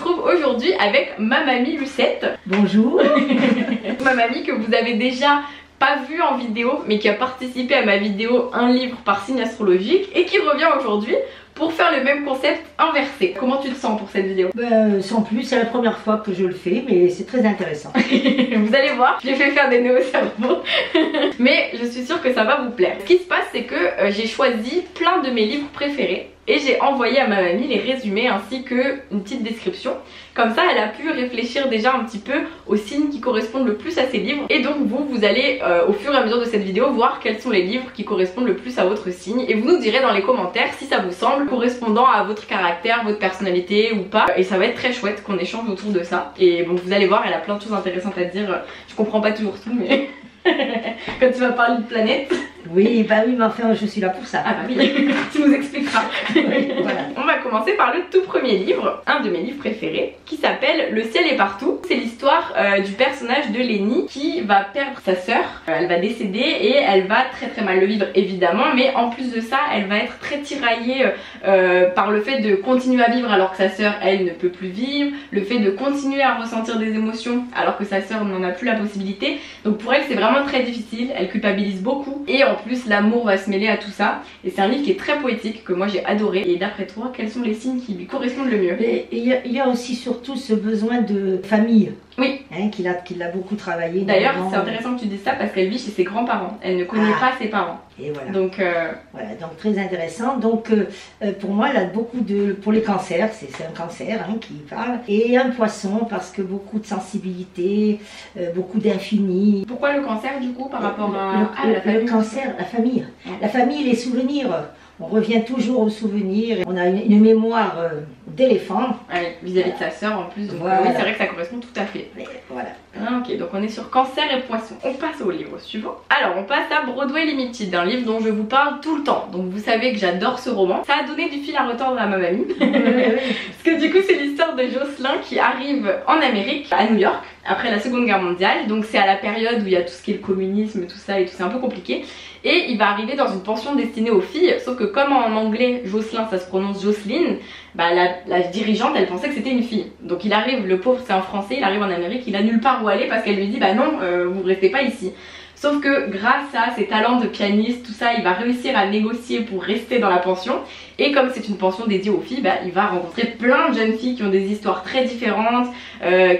retrouve aujourd'hui avec ma mamie Lucette. Bonjour. Ma mamie que vous avez déjà pas vue en vidéo mais qui a participé à ma vidéo un livre par signe astrologique et qui revient aujourd'hui pour faire le même concept inversé. Comment tu te sens pour cette vidéo? Sans plus, c'est la première fois que je le fais, mais c'est très intéressant. Vous allez voir, je lui ai fait faire des nœuds au cerveau. Mais je suis sûre que ça va vous plaire. Ce qui se passe, c'est que j'ai choisi plein de mes livres préférés et j'ai envoyé à ma mamie les résumés ainsi que une petite description. Comme ça, elle a pu réfléchir déjà un petit peu aux signes qui correspondent le plus à ses livres. Et donc vous allez au fur et à mesure de cette vidéo voir quels sont les livres qui correspondent le plus à votre signe. Et vous nous direz dans les commentaires si ça vous semble correspondant à votre caractère, votre personnalité ou pas. Et ça va être très chouette qu'on échange autour de ça. Et bon, vous allez voir, elle a plein de choses intéressantes à dire. Je comprends pas toujours tout, mais quand tu vas parler de planète. Oui, bah oui, mais enfin, je suis là pour ça. Ah bah oui, tu nous expliqueras. Voilà. On va commencer par le tout premier livre, un de mes livres préférés, qui s'appelle Le ciel est partout. C'est l'histoire du personnage de Lénie qui va perdre sa sœur. Elle va décéder et elle va très mal le vivre évidemment, mais en plus de ça, elle va être très tiraillée par le fait de continuer à vivre alors que sa sœur, elle, ne peut plus vivre, le fait de continuer à ressentir des émotions alors que sa sœur n'en a plus la possibilité. Donc pour elle, c'est vraiment très difficile, elle culpabilise beaucoup et en plus l'amour va se mêler à tout ça. Et c'est un livre qui est très poétique, que moi j'ai adoré. Et d'après toi, quels sont les signes qui lui correspondent le mieux? Il y a aussi surtout ce besoin de famille. Oui. Hein, qu'il a beaucoup travaillé. D'ailleurs, c'est intéressant que tu dises ça parce qu'elle vit chez ses grands-parents. Elle ne connaît pas ses parents. Et voilà. Donc, voilà, donc très intéressant. Donc pour moi, elle a beaucoup de... Pour les cancers, c'est un cancer qui parle. Et un poisson parce que beaucoup de sensibilité, beaucoup d'infini. Pourquoi le cancer du coup par rapport à la famille? Le cancer, la famille. La famille, les souvenirs. On revient toujours aux souvenirs. On a une mémoire d'éléphant. Vis-à-vis de sa sœur en plus. Donc voilà. oui, c'est vrai que ça correspond tout à fait. Mais voilà. Ok, donc on est sur cancer et poisson. On passe au livre suivant. Alors on passe à Broadway Limited, un livre dont je vous parle tout le temps. Donc vous savez que j'adore ce roman. Ça a donné du fil à retordre à ma mamie. Parce que du coup c'est l'histoire de Jocelyn qui arrive en Amérique, à New York, après la Seconde Guerre mondiale. Donc c'est à la période où il y a tout ce qui est le communisme, tout ça et tout, c'est un peu compliqué. Et il va arriver dans une pension destinée aux filles, sauf que comme en anglais Jocelyn ça se prononce Jocelyne, bah la dirigeante elle pensait que c'était une fille. Donc il arrive, le pauvre c'est un français, il arrive en Amérique, il a nulle part où aller parce qu'elle lui dit bah non, vous restez pas ici. Sauf que grâce à ses talents de pianiste, tout ça, il va réussir à négocier pour rester dans la pension. Et comme c'est une pension dédiée aux filles, bah, il va rencontrer plein de jeunes filles qui ont des histoires très différentes,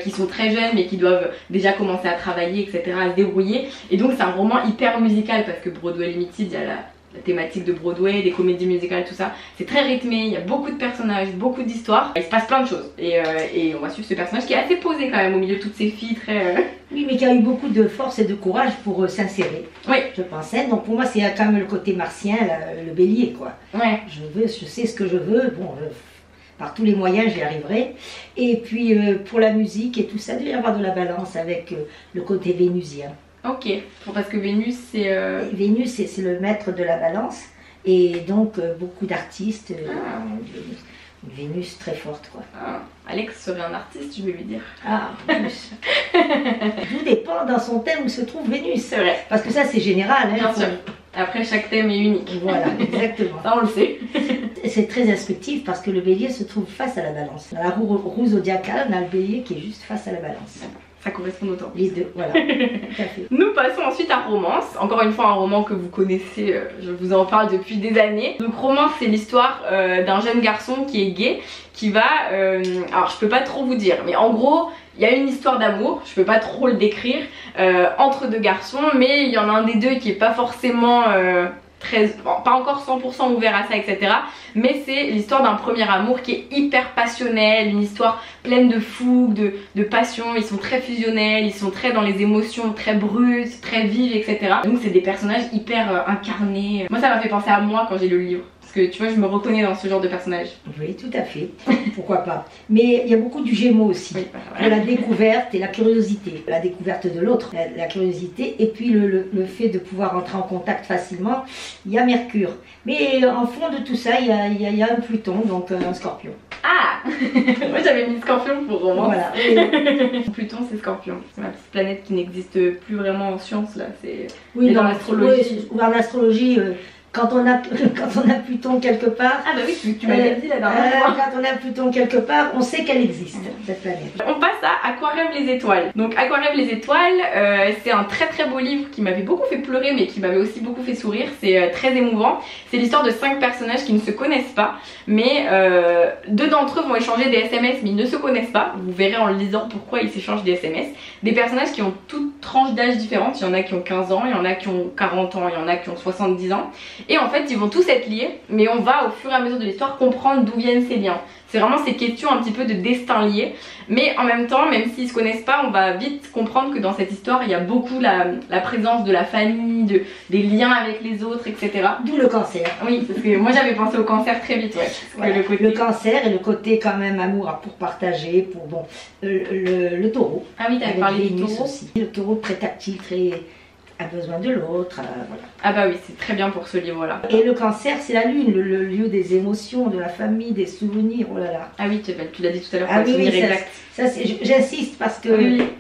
qui sont très jeunes mais qui doivent déjà commencer à travailler, etc., à se débrouiller. Et donc c'est un roman hyper musical parce que Broadway Limited, il y a la thématique de Broadway, des comédies musicales, tout ça. C'est très rythmé, il y a beaucoup de personnages, beaucoup d'histoires. Il se passe plein de choses. Et on va suivre ce personnage qui est assez posé quand même au milieu de toutes ces filles très... Oui, mais qui a eu beaucoup de force et de courage pour s'insérer. Oui. Je pensais. Donc pour moi, c'est quand même le côté martien, le bélier, quoi. Ouais. Je sais ce que je veux. Bon, par tous les moyens, j'y arriverai. Et puis pour la musique et tout ça, il doit y avoir de la balance avec le côté vénusien. Ok, parce que Vénus c'est... Vénus c'est le maître de la balance et donc beaucoup d'artistes, une Vénus très forte quoi. Alex serait un artiste, je vais lui dire. Ah, Vénus. Tout dépend dans son thème où se trouve Vénus. C'est vrai. Parce que ça c'est général. Bien sûr. Après chaque thème est unique. Voilà, exactement. Ça on le sait. C'est très instructif parce que le bélier se trouve face à la balance. Dans la roue zodiacale, on a le bélier qui est juste face à la balance. Ça correspond autant. Les deux, voilà. Tout à fait. Nous passons ensuite à Romance. Encore une fois un roman que vous connaissez, je vous en parle depuis des années. Donc Romance c'est l'histoire d'un jeune garçon qui est gay, qui va... alors je peux pas trop vous dire, mais en gros... Il y a une histoire d'amour, je peux pas trop le décrire, entre deux garçons, mais il y en a un des deux qui est pas forcément... pas encore 100% ouvert à ça, etc. Mais c'est l'histoire d'un premier amour qui est hyper passionnel, une histoire pleine de fougue, de passion. Ils sont très fusionnels, ils sont très dans les émotions, très brutes, très vives, etc. Donc c'est des personnages hyper incarnés. Moi ça m'a fait penser à moi quand j'ai lu le livre. Parce que tu vois, je me reconnais dans ce genre de personnage. Oui, tout à fait. Pourquoi pas. Mais il y a beaucoup du Gémeaux aussi. Oui, voilà. La découverte et la curiosité. La découverte de l'autre, la curiosité. Et puis le fait de pouvoir entrer en contact facilement. Il y a Mercure. Mais en fond de tout ça, il y a un Pluton, donc un Scorpion. Ah. Moi j'avais mis Scorpion pour Romance. Voilà. Pluton c'est Scorpion. C'est ma petite planète qui n'existe plus vraiment en science là. Oui, dans l'astrologie. Oui, dans l'astrologie... quand on a Pluton quelque part. Ah bah oui, tu m'avais dit la dernière fois. Quand on a Pluton quelque part, on sait qu'elle existe, cette planète. On passe à À quoi rêvent les étoiles. Donc À quoi rêvent les étoiles, c'est un très très beau livre qui m'avait beaucoup fait pleurer mais qui m'avait aussi beaucoup fait sourire. C'est très émouvant. C'est l'histoire de 5 personnages qui ne se connaissent pas, mais 2 d'entre eux vont échanger des SMS mais ils ne se connaissent pas. Vous verrez en le lisant pourquoi ils s'échangent des SMS. Des personnages qui ont toutes tranches d'âge différentes. Il y en a qui ont 15 ans, il y en a qui ont 40 ans, il y en a qui ont 70 ans. Et en fait ils vont tous être liés, mais on va au fur et à mesure de l'histoire comprendre d'où viennent ces liens. C'est vraiment ces questions un petit peu de destin lié, mais en même temps, même s'ils se connaissent pas, on va vite comprendre que dans cette histoire il y a beaucoup la présence de la famille, des liens avec les autres, etc. D'où le cancer. Oui, parce que moi j'avais pensé au cancer très vite, ouais. Voilà. Le cancer et le côté quand même amour pour partager, pour bon, le taureau. Ah oui, t'avais parlé du taureau aussi. Le taureau très tactile, très a besoin de l'autre, voilà. Ah bah oui, c'est très bien pour ce livre-là. Et le cancer, c'est la lune, le lieu des émotions, de la famille, des souvenirs, oh là là. Ah oui, tu l'as dit tout à l'heure, ah oui, souvenir oui, exact. Ça, j'insiste parce que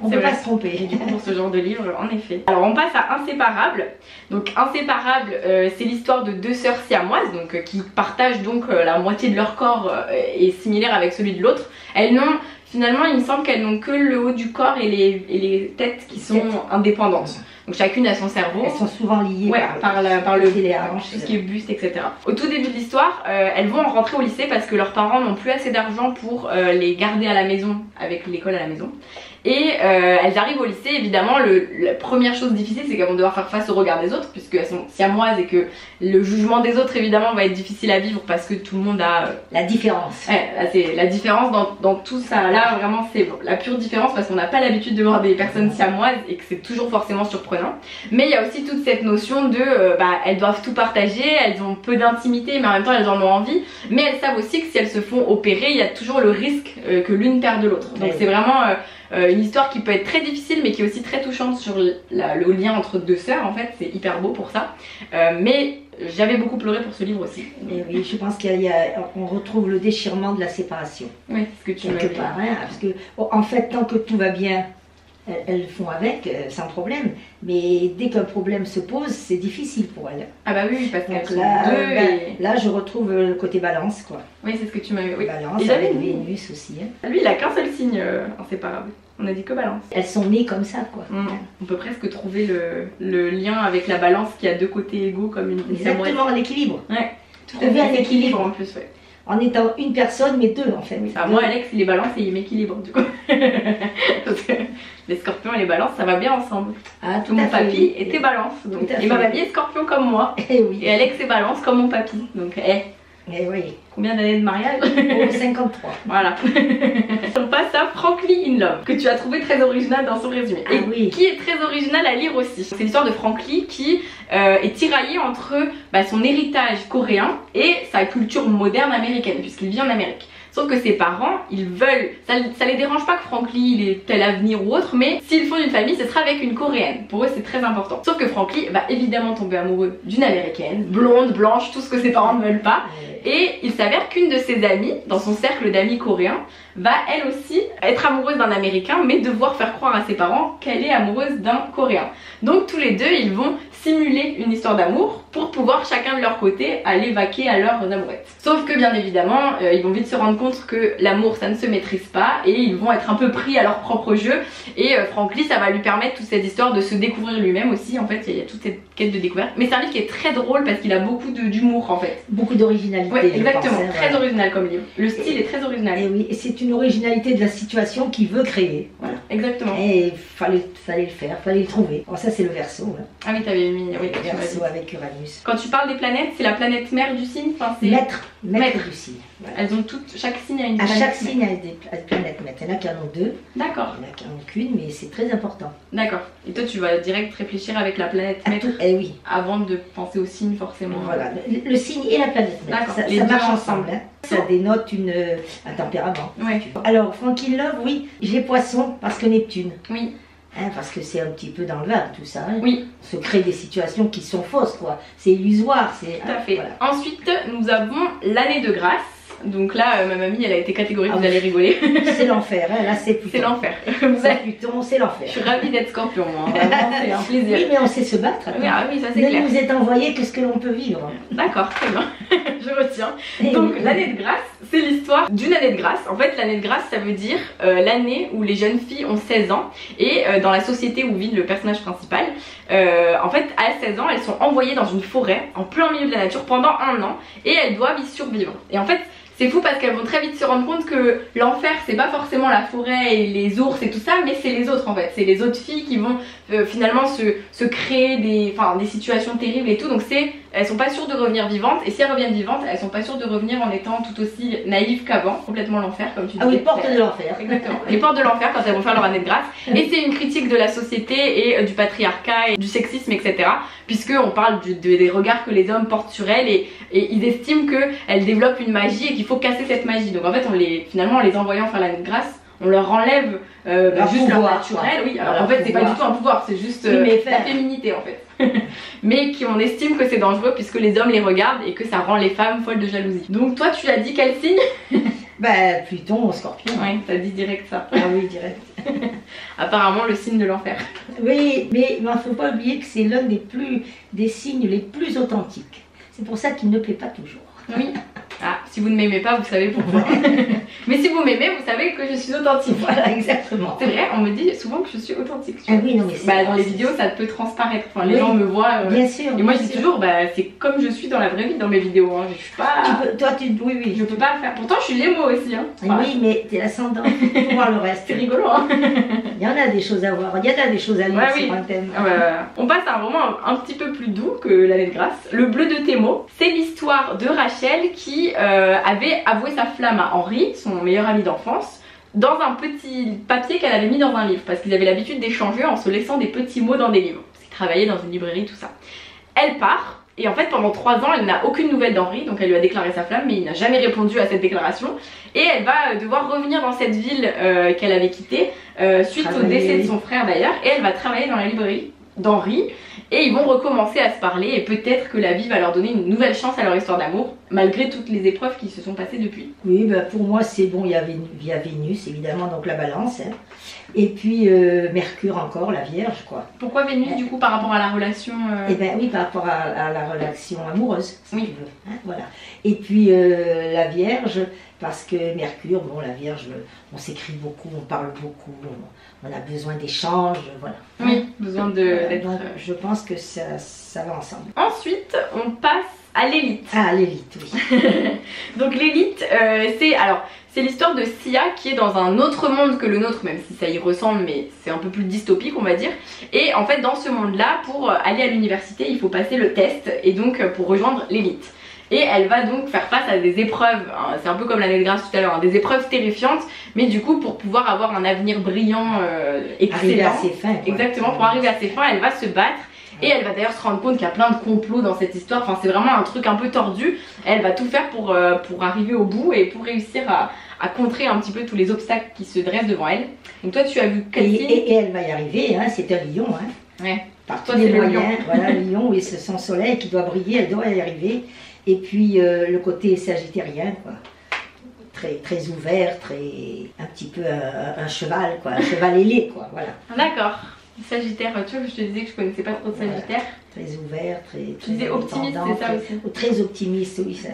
on ne peut pas se tromper. Pour ce genre de livre, en effet. Alors on passe à Inséparables. Donc Inséparables, c'est l'histoire de 2 sœurs siamoises, donc qui partagent donc la moitié de leur corps est similaire avec celui de l'autre. Elles n'ont finalement, il me semble qu'elles n'ont que le haut du corps et les têtes qui sont indépendantes. Donc chacune a son cerveau. Elles sont souvent liées par le hanches, tout ce qui est buste, etc. Au tout début de l'histoire, elles vont rentrer au lycée parce que leurs parents n'ont plus assez d'argent pour les garder à la maison, avec l'école à la maison. Et elles arrivent au lycée, évidemment, la première chose difficile c'est qu'elles vont devoir faire face au regard des autres puisqu'elles sont siamoises et que le jugement des autres évidemment va être difficile à vivre parce que tout le monde a... La différence. Ouais, là c'est la différence dans tout ça, là vraiment c'est la pure différence parce qu'on n'a pas l'habitude de voir des personnes siamoises et que c'est toujours forcément surprenant. Mais il y a aussi toute cette notion de elles doivent tout partager, elles ont peu d'intimité mais en même temps elles en ont envie. Mais elles savent aussi que si elles se font opérer, il y a toujours le risque que l'une perde l'autre. Donc c'est vraiment... une histoire qui peut être très difficile mais qui est aussi très touchante sur le lien entre 2 sœurs en fait, c'est hyper beau pour ça. Mais j'avais beaucoup pleuré pour ce livre aussi. Et oui, je pense qu'on retrouve le déchirement de la séparation. Oui, ce que tu m'as dit. Parce que en fait, tant que tout va bien, elles font avec sans problème, mais dès qu'un problème se pose, c'est difficile pour elles. Ah bah oui, parce qu'elles sont là, je retrouve le côté balance, quoi. Oui, c'est ce que tu m'as dit. Oui. Balance, et avec Vénus aussi. Lui, il a qu'un seul signe inséparable. On a dit que balance. Elles sont nées comme ça, quoi. On peut presque trouver le lien avec la balance qui a 2 côtés égaux comme une exactement, l'équilibre. Ouais. Trouver un équilibre en plus, ouais. En étant une personne, mais 2 en fait. Oui, moi, Alex, il est balance et il m'équilibre du coup. Parce que les scorpions et les balances, ça va bien ensemble. Ah, tout mon papy était balance. Donc, et ma mamie est scorpion comme moi. Et, oui. Et Alex est balance comme mon papy. Donc, oui. Combien d'années de mariage? 53. Voilà. On passe à Frankly in Love, que tu as trouvé très original dans son résumé. Ah, oui. Qui est très original à lire aussi. C'est l'histoire de Frankly qui est tiraillé entre son héritage coréen et sa culture moderne américaine, puisqu'il vit en Amérique. Sauf que ses parents, ils veulent, ça les dérange pas que Frankly il ait tel avenir ou autre, mais s'ils font une famille, ce sera avec une coréenne. Pour eux, c'est très important. Sauf que Frankly va évidemment tomber amoureux d'une américaine, blonde, blanche, tout ce que ses parents ne veulent pas. Et il s'avère qu'une de ses amies, dans son cercle d'amis coréens, va elle aussi être amoureuse d'un américain, mais devoir faire croire à ses parents qu'elle est amoureuse d'un coréen. Donc tous les deux, ils vont simuler une histoire d'amour pour pouvoir chacun de leur côté aller vaquer à leurs amourettes. Sauf que bien évidemment, ils vont vite se rendre compte que l'amour ça ne se maîtrise pas et ils vont être un peu pris à leur propre jeu. Et Frankly, ça va lui permettre toute cette histoire de se découvrir lui-même aussi. En fait, il y a toute cette quête de découverte. Mais c'est un livre qui est très drôle parce qu'il a beaucoup d'humour en fait. Beaucoup d'originalité. Ouais, exactement. Très original comme livre. Le style est très original. Et oui, et c'est une originalité de la situation qu'il veut créer. Voilà. Exactement. Et il fallait le faire, fallait le trouver. Bon, ça c'est le Verseau. Là. Ah oui, t'avais mis le Verseau avec Uranus. Quand tu parles des planètes, c'est la planète mère du signe, enfin, maître du signe. Voilà. Elles ont toutes, chaque signe a une planète. À chaque signe a des planètes maîtres. Il y en a qui en ont 2. D'accord. Il y en a qui en ont qu'une, mais c'est très important. D'accord. Et toi, tu vas direct réfléchir avec la planète maître. Oui. Avant de penser au signe, forcément. Voilà. Le signe et la planète maître. Ça marche ensemble. Hein. Ça dénote un tempérament. Ouais. Alors, Frankly Love, oui, j'ai Poisson parce que Neptune. Oui. Hein, parce que c'est un petit peu dans le verbe tout ça. Hein. Oui. On se crée des situations qui sont fausses, quoi. C'est illusoire. Tout à fait. Voilà. Ensuite, nous avons l'année de grâce, Donc là, ma mamie, elle a été catégorique, vous allez rigoler. C'est l'enfer, hein, là c'est Pluton. C'est l'enfer. Pluton, c'est l'enfer. Je suis ravie d'être Scorpion, moi. Vraiment, c'est un plaisir. Oui, mais on sait se battre. Ah oui, ça c'est ne clair. Ne nous est envoyé que ce que l'on peut vivre. D'accord, très bien. Je retiens. Donc l'année de grâce, c'est l'histoire d'une année de grâce. En fait, l'année de grâce, ça veut dire l'année où les jeunes filles ont 16 ans. Et dans la société où vit le personnage principal, en fait, à 16 ans, elles sont envoyées dans une forêt, en plein milieu de la nature, pendant 1 an. Et elles doivent y survivre. Et en fait, c'est fou parce qu'elles vont très vite se rendre compte que l'enfer c'est pas forcément la forêt et les ours et tout ça, mais c'est les autres en fait, c'est les autres filles qui vont finalement se créer des situations terribles et tout, donc elles sont pas sûres de revenir vivantes, et si elles reviennent vivantes, elles sont pas sûres de revenir en étant tout aussi naïves qu'avant, complètement l'enfer comme tu disais. Ah oui, portes de l'enfer. Exactement, les portes de l'enfer quand elles vont faire leur année de grâce, et c'est une critique de la société et du patriarcat et du sexisme etc, puisque on parle des regards que les hommes portent sur elles et ils estiment qu'elles développent une magie et qu'il faut casser cette magie. Donc en fait finalement en les envoyant faire l'année de grâce, on leur enlève juste leur naturel. Oui, alors en fait c'est pas du tout un pouvoir, c'est juste la féminité en fait. Mais on estime que c'est dangereux puisque les hommes les regardent et que ça rend les femmes folles de jalousie. Donc toi tu as dit quel signe? Bah Pluton, Scorpion. Ouais, t'as dit direct ça. Ah oui, direct. Apparemment le signe de l'enfer. Oui, mais il ne faut pas oublier que c'est l'un des signes les plus authentiques. C'est pour ça qu'il ne plaît pas toujours. Oui. Ah, si vous ne m'aimez pas, vous savez pourquoi. Mais si vous m'aimez, vous savez que je suis authentique. Voilà, exactement. C'est vrai, on me dit souvent que je suis authentique. Ah oui, non, mais dans les vidéos, ça peut transparaître. Enfin, les gens me voient. Bien sûr. Et moi, je dis toujours, c'est comme je suis dans la vraie vie, dans mes vidéos. Hein. Je suis pas. Oui. Je peux pas faire. Pourtant, je suis Gémeaux aussi. Hein. Oui, mais t'es l'ascendant. Faut voir le reste. C'est rigolo. Hein. Il y en a des choses à voir. Il y en a des choses à lire sur un thème. On passe à un roman un petit peu plus doux que l'année de grâce. Le bleu de Thémo. C'est l'histoire de Rachel qui avait avoué sa flamme à Henri, son meilleur ami d'enfance, dans un petit papier qu'elle avait mis dans un livre, parce qu'ils avaient l'habitude d'échanger en se laissant des petits mots dans des livres, parce qu'ils travaillaient dans une librairie, tout ça. Elle part, et en fait pendant 3 ans elle n'a aucune nouvelle d'Henri, donc elle lui a déclaré sa flamme, mais il n'a jamais répondu à cette déclaration, et elle va devoir revenir dans cette ville qu'elle avait quittée, suite au décès de son frère d'ailleurs, et elle va travailler dans la librairie d'Henri, et ils vont recommencer à se parler, et peut-être que la vie va leur donner une nouvelle chance à leur histoire d'amour, malgré toutes les épreuves qui se sont passées depuis. Oui, pour moi c'est bon, il y a Vénus évidemment, donc la balance, hein. Et puis Mercure encore, la Vierge quoi. Pourquoi Vénus du coup par rapport à la relation Eh bien oui, par rapport à la relation amoureuse, si tu veux, hein, voilà. Et puis la Vierge, parce que Mercure, bon la Vierge, on s'écrit beaucoup, on parle beaucoup, on a besoin d'échanges, voilà. Oui, besoin d'être... Donc je pense que ça va ensemble. Ensuite, on passe à l'élite. Ah, l'élite, oui. Donc l'élite, c'est l'histoire de Sia qui est dans un autre monde que le nôtre, même si ça y ressemble, mais c'est un peu plus dystopique on va dire. Et en fait dans ce monde-là, pour aller à l'université, il faut passer le test, et donc pour rejoindre l'élite. Et elle va donc faire face à des épreuves, hein, c'est un peu comme l'année de grâce tout à l'heure, hein, des épreuves terrifiantes, mais du coup pour pouvoir avoir un avenir brillant, excellent, arriver à ses fins, quoi. Exactement, pour arriver à ses fins, elle va se battre. Et elle va d'ailleurs se rendre compte qu'il y a plein de complots dans cette histoire, enfin c'est vraiment un truc un peu tordu. Elle va tout faire pour arriver au bout et pour réussir à contrer un petit peu tous les obstacles qui se dressent devant elle. Donc toi tu as vu quel signe? Et elle va y arriver, hein, c'est un lion. Hein. Ouais. Par tous les moyens, voilà, le lion, oui, c'est son soleil qui doit briller, elle doit y arriver. Et puis le côté sagittérien, quoi. Très ouvert, un petit peu un cheval, quoi, un cheval ailé, quoi, voilà. D'accord. Sagittaire, tu vois, je te disais que je connaissais pas trop de Sagittaire. Voilà, très ouvert, Tu disais optimiste, c'est ça aussi? Très optimiste, oui, ça.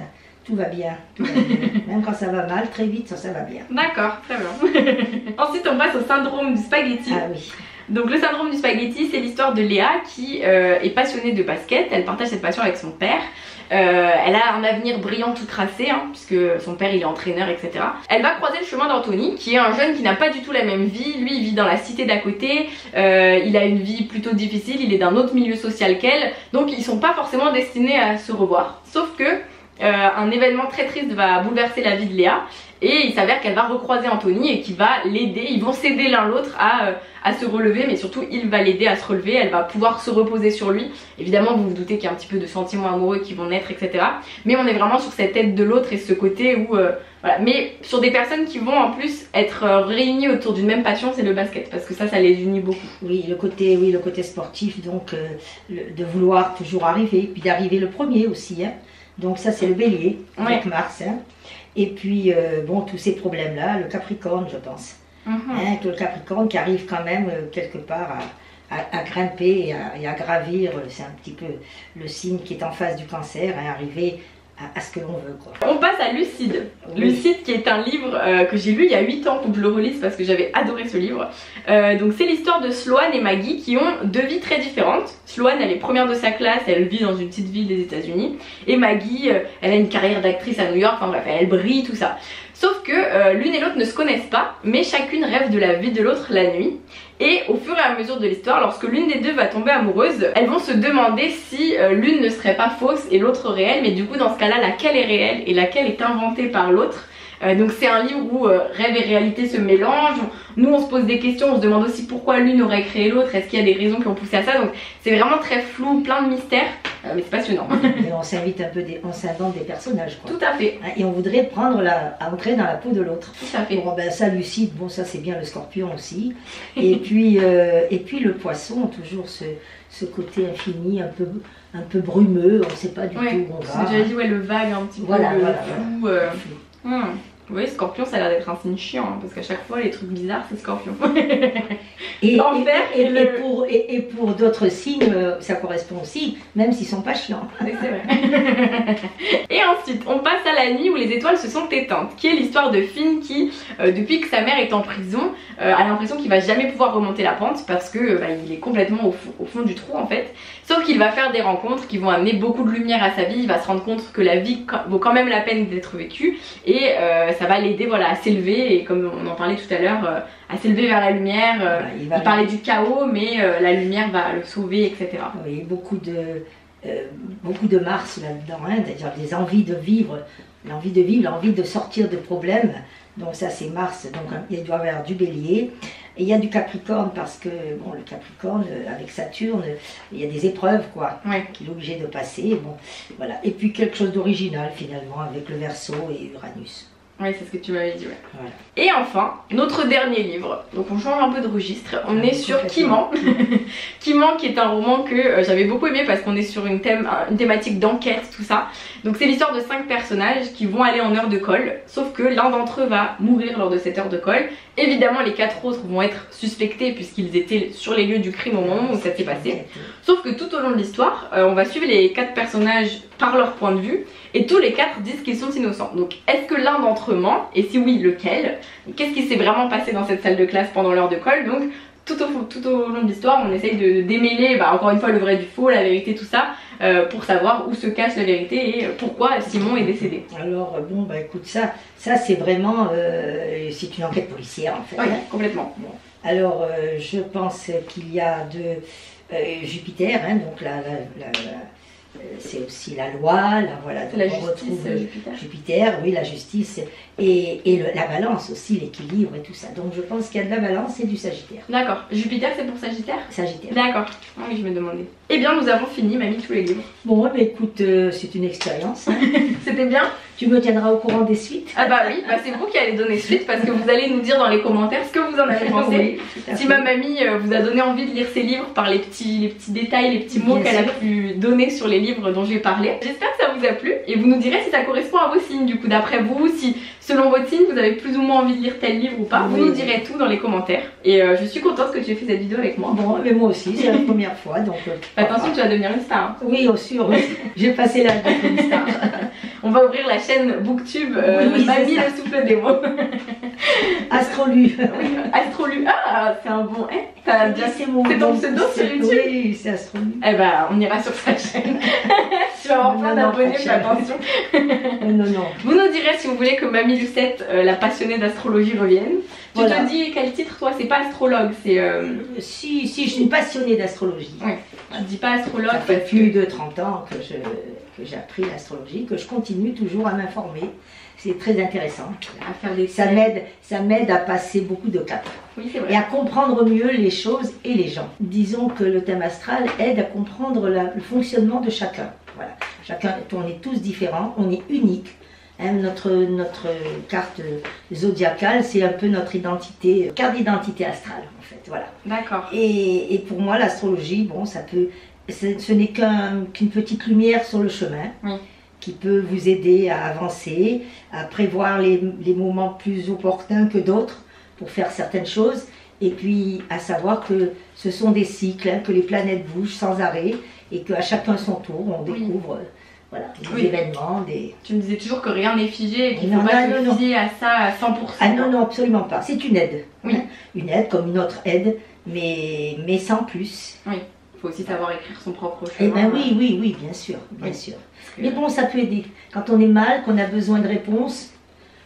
Tout va bien, tout va bien. Même quand ça va mal, très vite, ça va bien. D'accord, très bien. Ensuite, on passe au syndrome du spaghetti. Ah oui. Donc le syndrome du spaghetti, c'est l'histoire de Léa qui est passionnée de basket. Elle partage cette passion avec son père. Elle a un avenir brillant tout tracé, hein, puisque son père il est entraîneur, etc. Elle va croiser le chemin d'Anthony, qui est un jeune qui n'a pas du tout la même vie. Lui il vit dans la cité d'à côté, il a une vie plutôt difficile, il est d'un autre milieu social qu'elle, donc ils sont pas forcément destinés à se revoir. Sauf que un événement très triste va bouleverser la vie de Léa, et il s'avère qu'elle va recroiser Anthony et qu'il va l'aider, ils vont s'aider l'un l'autre à se relever, mais surtout il va l'aider à se relever, elle va pouvoir se reposer sur lui. Évidemment vous vous doutez qu'il y a un petit peu de sentiments amoureux qui vont naître, etc. Mais on est vraiment sur cette aide de l'autre et ce côté où voilà. Mais sur des personnes qui vont en plus être réunies autour d'une même passion, c'est le basket, parce que ça les unit beaucoup. Oui, le côté sportif, donc de vouloir toujours arriver, puis d'arriver le premier aussi, hein. Donc ça c'est le bélier, Ouais. avec Mars. Hein. Et puis, bon, tous ces problèmes-là, le Capricorne, je pense. Hein, que le Capricorne qui arrive quand même quelque part à grimper et à gravir, c'est un petit peu le signe qui est en face du Cancer, hein, arriver à ce que l'on veut, quoi. On passe à Lucide. Oui. Lucide qui est un livre que j'ai lu il y a 8 ans, faut que je le relise parce que j'avais adoré ce livre. Donc c'est l'histoire de Sloane et Maggie qui ont deux vies très différentes. Sloane, elle est première de sa classe, elle vit dans une petite ville des États-Unis, et Maggie, elle a une carrière d'actrice à New York, enfin bref, elle brille, tout ça. Sauf que l'une et l'autre ne se connaissent pas, mais chacune rêve de la vie de l'autre la nuit. Et au fur et à mesure de l'histoire, lorsque l'une des deux va tomber amoureuse, elles vont se demander si l'une ne serait pas fausse et l'autre réelle, mais du coup dans ce cas-là, laquelle est réelle et laquelle est inventée par l'autre. Donc c'est un livre où rêve et réalité se mélangent. Nous on se pose des questions, on se demande aussi pourquoi l'une aurait créé l'autre, est-ce qu'il y a des raisons qui ont poussé à ça. Donc c'est vraiment très flou, plein de mystères, mais c'est passionnant. Et on s'invite un peu, on s'invente des personnages, quoi. Tout à fait. Et on voudrait entrer dans la peau de l'autre. Tout à fait. Bon ben ça Lucide, bon ça c'est bien le Scorpion aussi. Et puis le Poisson, toujours ce côté infini, un peu brumeux, on ne sait pas du tout où on va. J'ai déjà dit ouais, le vague un petit peu, Voilà, le flou. Oui, Scorpion, ça a l'air d'être un signe chiant, hein, parce qu'à chaque fois, les trucs bizarres, c'est Scorpion. L'enfer et pour d'autres signes, ça correspond aussi, même s'ils sont pas chiants. C'est vrai. Et ensuite, on passe à la nuit où les étoiles se sont éteintes, qui est l'histoire de Finn qui, depuis que sa mère est en prison, a l'impression qu'il va jamais pouvoir remonter la pente parce que il est complètement au fond du trou en fait. Sauf qu'il va faire des rencontres qui vont amener beaucoup de lumière à sa vie, il va se rendre compte que la vie vaut quand même la peine d'être vécue et ça va l'aider à s'élever et comme on en parlait tout à l'heure, à s'élever vers la lumière. Il parlait du chaos mais la lumière va le sauver, etc. Oui, beaucoup de Mars là-dedans, hein, c'est-à-dire des envies de vivre, l'envie de sortir de problèmes. Donc ça c'est Mars, donc il doit y avoir du Bélier. Et il y a du Capricorne parce que bon, le Capricorne avec Saturne, il y a des épreuves quoi, qu'il est obligé de passer. Bon, voilà. Et puis quelque chose d'original finalement avec le Verseau et Uranus. Oui, c'est ce que tu m'avais dit, ouais. Voilà. Et enfin, notre dernier livre, donc on change un peu de registre, on est sur Qui ment. Qui ment qui est un roman que j'avais beaucoup aimé parce qu'on est sur une thématique d'enquête, tout ça. Donc c'est l'histoire de 5 personnages qui vont aller en heure de colle, sauf que l'un d'entre eux va mourir lors de cette heure de colle. Évidemment les 4 autres vont être suspectés puisqu'ils étaient sur les lieux du crime au moment où ça s'est passé. Sauf que tout au long de l'histoire, on va suivre les 4 personnages par leur point de vue et tous les 4 disent qu'ils sont innocents. Donc est-ce que l'un d'entre eux ment? Et si oui, lequel? Qu'est-ce qui s'est vraiment passé dans cette salle de classe pendant l'heure de colle? Donc tout au long de l'histoire, on essaye de démêler encore une fois le vrai du faux, la vérité, tout ça, pour savoir où se cache la vérité et pourquoi Simon est décédé. Alors bon bah écoute, ça c'est vraiment c'est une enquête policière en fait. Oui, complètement. Bon. Alors je pense qu'il y a Jupiter, hein, donc c'est aussi la loi, voilà, la on justice, retrouve Jupiter, oui, la justice, et la balance aussi, l'équilibre et tout ça. Donc je pense qu'il y a de la balance et du Sagittaire. D'accord. Jupiter, c'est pour Sagittaire? Sagittaire. D'accord. Ah oui, je me demandais. Eh bien, nous avons fini, mamie, tous les livres. Bon, bah, écoute, c'est une expérience. Hein. C'était bien. Tu me tiendras au courant des suites. Ah bah oui, c'est vous qui allez donner suite parce que vous allez nous dire dans les commentaires ce que vous en avez pensé. Oui, si ma mamie vous a donné envie de lire ses livres par les petits détails, les petits mots qu'elle a pu donner sur les livres dont j'ai parlé. J'espère que ça vous a plu et vous nous direz si ça correspond à vos signes du coup d'après vous, si selon votre signe vous avez plus ou moins envie de lire tel livre ou pas. Vous nous direz tout dans les commentaires et je suis contente que tu aies fait cette vidéo avec moi. Bon, mais moi aussi, c'est la première fois donc... Attention, tu vas devenir une star. Hein. Oui, sûr, oui. J'ai passé l'âge d'être une star. On va ouvrir la chaîne Booktube Mamie le souffle des mots. Astrolu. Oui, Astrolu. Ah, c'est un bon. C'est ton pseudo sur YouTube? Oui, c'est Astrolu. Eh ben, on ira sur sa chaîne. Tu vas avoir plein d'abonnés, fais attention. Non. Vous nous direz si vous voulez que Mamie Lucette, la passionnée d'astrologie, revienne. Tu te dis quel titre toi? C'est pas astrologue, c'est. Si, je suis passionnée d'astrologie. Oui. Tu dis pas astrologue. Ça fait plus de 30 ans que j'ai appris l'astrologie, que je continue toujours à m'informer. C'est très intéressant. À faire des ça m'aide à passer beaucoup de caps. Oui, c'est vrai. Et à comprendre mieux les choses et les gens. Disons que le thème astral aide à comprendre le fonctionnement de chacun. Voilà. On est tous différents, on est uniques. Hein, notre carte zodiacale, c'est un peu notre identité, carte d'identité astrale en fait. Voilà. D'accord. Et pour moi, l'astrologie, bon, ce n'est qu'une petite lumière sur le chemin. Oui. qui peut vous aider à avancer, à prévoir les moments plus opportuns que d'autres pour faire certaines choses. Et puis à savoir que ce sont des cycles, hein, que les planètes bougent sans arrêt et qu'à chacun son tour, on découvre voilà, des événements. Tu me disais toujours que rien n'est figé et qu'il ne faut pas se fier à ça à 100%. Ah non, non, absolument pas. C'est une aide. Oui. Hein, une aide comme une autre aide, mais sans plus. Oui. Il faut aussi savoir écrire son propre chemin. Eh bien oui, oui, oui, bien sûr, bien sûr. Mais bon, ça peut aider. Quand on est mal, qu'on a besoin de réponses,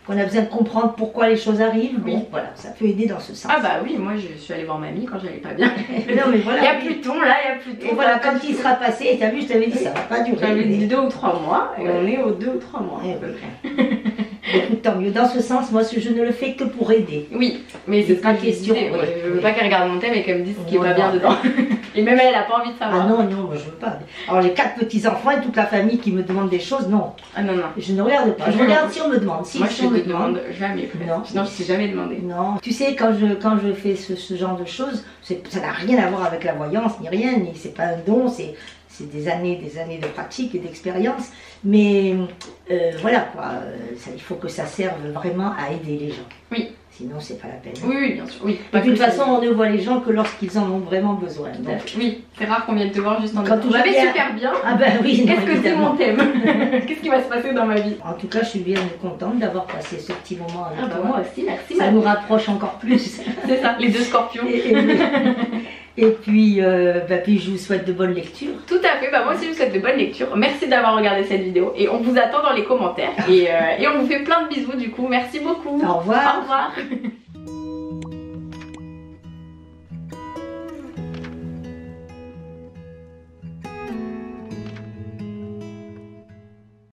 qu'on a besoin de comprendre pourquoi les choses arrivent, bon, voilà, ça peut aider dans ce sens. Ah bah oui, moi je suis allée voir mamie quand j'allais pas bien. Non, mais voilà. Il y a Pluton, là, il y a Pluton. Et voilà, quand il sera passé, t'as vu, je t'avais dit, ça va pas durer. J'avais dit 2 ou 3 mois, et on est aux 2 ou 3 mois. à peu près. Écoute, tant mieux. Dans ce sens, moi, je ne le fais que pour aider. Oui, mais c'est pas question. Je veux pas qu'elle regarde mon thème et qu'elle me dise ce qui est pas bien dedans. Et même elle a pas envie de savoir. Ah non, non, moi je veux pas. Alors les 4 petits-enfants et toute la famille qui me demandent des choses, non. Ah non, non. Je ne regarde pas. Je regarde si on me demande. Moi je te demande jamais. Non. Sinon je t'ai jamais demandé. Non. Tu sais, quand je fais ce genre de choses, ça n'a rien à voir avec la voyance ni rien. C'est pas un don, c'est des années de pratique et d'expérience. Mais voilà quoi, il faut que ça serve vraiment à aider les gens. Oui. Sinon, c'est pas la peine. Oui, oui, bien sûr. Oui. De toute façon, on ne voit les gens que lorsqu'ils en ont vraiment besoin. Donc. Oui, c'est rare qu'on vienne te voir juste en disant tout va super bien. Ah ben oui. Qu'est-ce que c'est mon thème? Qu'est-ce qui va se passer dans ma vie? En tout cas, je suis bien contente d'avoir passé ce petit moment avec toi. Moi aussi, merci. Ça nous rapproche encore plus. C'est ça, les 2 scorpions. Et puis, puis je vous souhaite de bonnes lectures. Tout à fait, moi aussi je vous souhaite de bonnes lectures. Merci d'avoir regardé cette vidéo et on vous attend dans les commentaires. Et on vous fait plein de bisous du coup. Merci beaucoup. Au revoir. Au revoir.